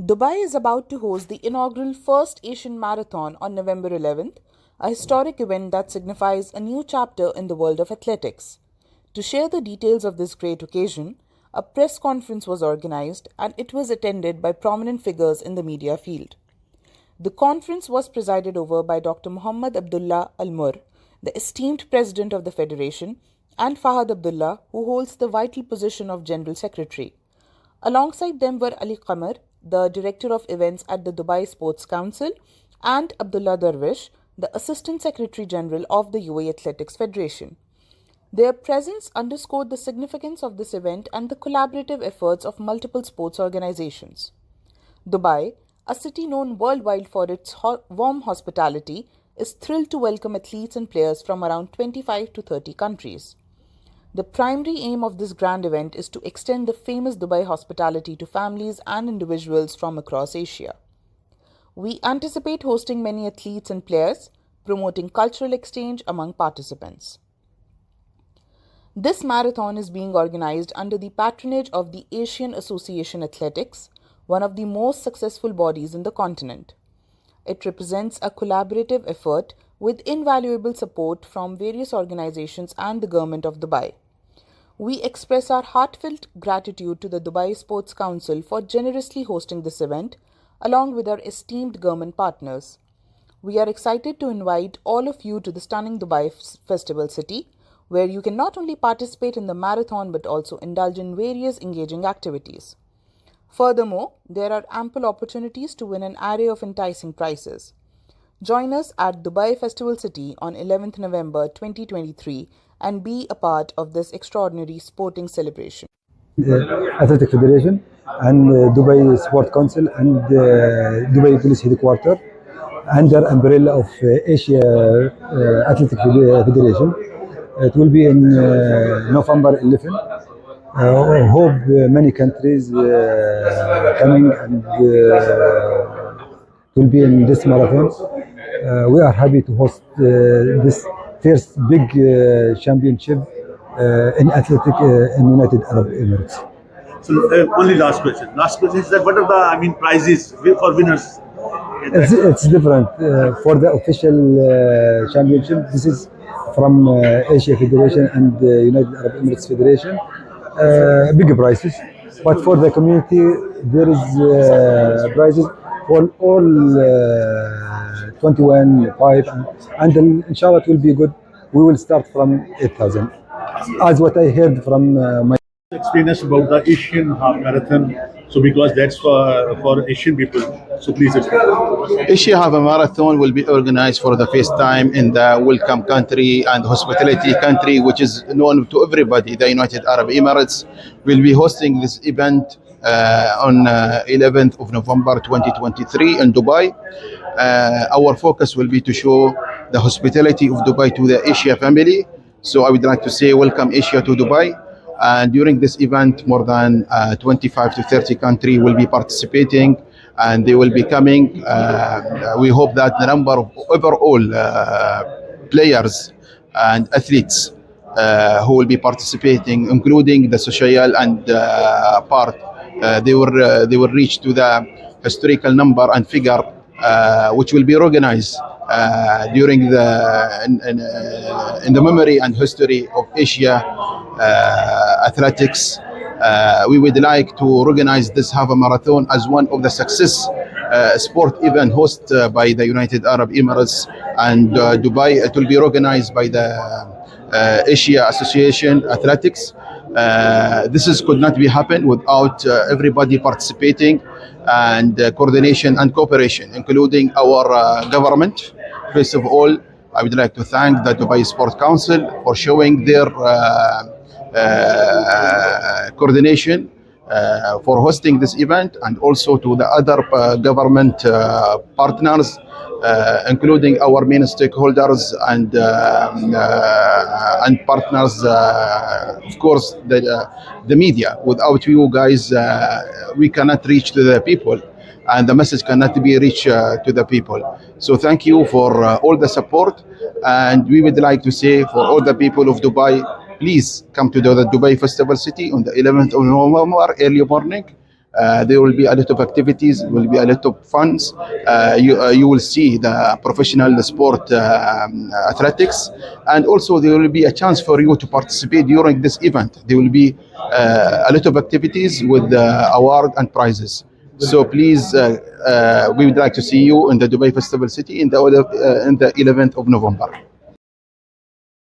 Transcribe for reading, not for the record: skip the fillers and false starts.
Dubai is about to host the inaugural First Asian Marathon on November 11th, a historic event that signifies a new chapter in the world of athletics. To share the details of this great occasion, a press conference was organized and it was attended by prominent figures in the media field. The conference was presided over by Dr. Muhammad Abdullah Al Mur, the esteemed president of the federation, and Fahad Abdullah, who holds the vital position of General Secretary. Alongside them were Ali Qamar, the Director of Events at the Dubai Sports Council, and Abdullah Darwish, the Assistant Secretary General of the UAE Athletics Federation. Their presence underscored the significance of this event and the collaborative efforts of multiple sports organizations. Dubai, a city known worldwide for its warm hospitality, is thrilled to welcome athletes and players from around 25 to 30 countries. The primary aim of this grand event is to extend the famous Dubai hospitality to families and individuals from across Asia. We anticipate hosting many athletes and players, promoting cultural exchange among participants. This marathon is being organized under the patronage of the Asian Association Athletics, one of the most successful bodies in the continent. It represents a collaborative effort with invaluable support from various organizations and the government of Dubai. We express our heartfelt gratitude to the Dubai Sports Council for generously hosting this event, along with our esteemed government partners. We are excited to invite all of you to the stunning Dubai Festival City, where you can not only participate in the marathon but also indulge in various engaging activities. Furthermore, there are ample opportunities to win an array of enticing prizes. Join us at Dubai Festival City on 11th November 2023 and be a part of this extraordinary sporting celebration. Athletic Federation and Dubai Sport Council and Dubai Police Headquarters under umbrella of Asia Athletic Federation. It will be in November 11. Hope many countries coming and will be in this marathon. We are happy to host this first big championship in athletic in United Arab Emirates. So only last question. Last question is that what are the prizes for winners? It's different for the official championship. This is from Asia Federation and United Arab Emirates Federation. Big prizes, but for the community there is prizes for all 21, 5, and inshallah it will be good. We will start from 8,000, as what I heard from my. Explain us about the Asian half marathon. So because that's for Asian people. So please explain. Asia Half Marathon will be organized for the first time in the welcome country and hospitality country, which is known to everybody. The United Arab Emirates will be hosting this event on 11th of November 2023 in Dubai. Our focus will be to show the hospitality of Dubai to the Asia family. So I would like to say welcome Asia to Dubai. And during this event, more than 25 to 30 countries will be participating, and they will be coming. We hope that the number of overall players and athletes who will be participating, including the social and part, they will reach to the historical number and figure which will be organized during in the memory and history of Asia athletics. We would like to organize this half a marathon as one of the success sport event hosted by the United Arab Emirates and Dubai. It will be organized by the Asia Association Athletics. This could not be happen without everybody participating and coordination and cooperation, including our government. First of all, I would like to thank the Dubai Sport Council for showing their coordination for hosting this event, and also to the other government partners, including our main stakeholders and partners, of course, the media. Without you guys, we cannot reach to the people, and the message cannot be reached to the people. So thank you for all the support, and we would like to say for all the people of Dubai, please come to the Dubai Festival City on the 11th of November, early morning, There will be a lot of activities, there will be a lot of funds. You will see the professional sport athletics, and also there will be a chance for you to participate during this event. There will be a lot of activities with award and prizes. So please, we would like to see you in the Dubai Festival City in the 11th of November.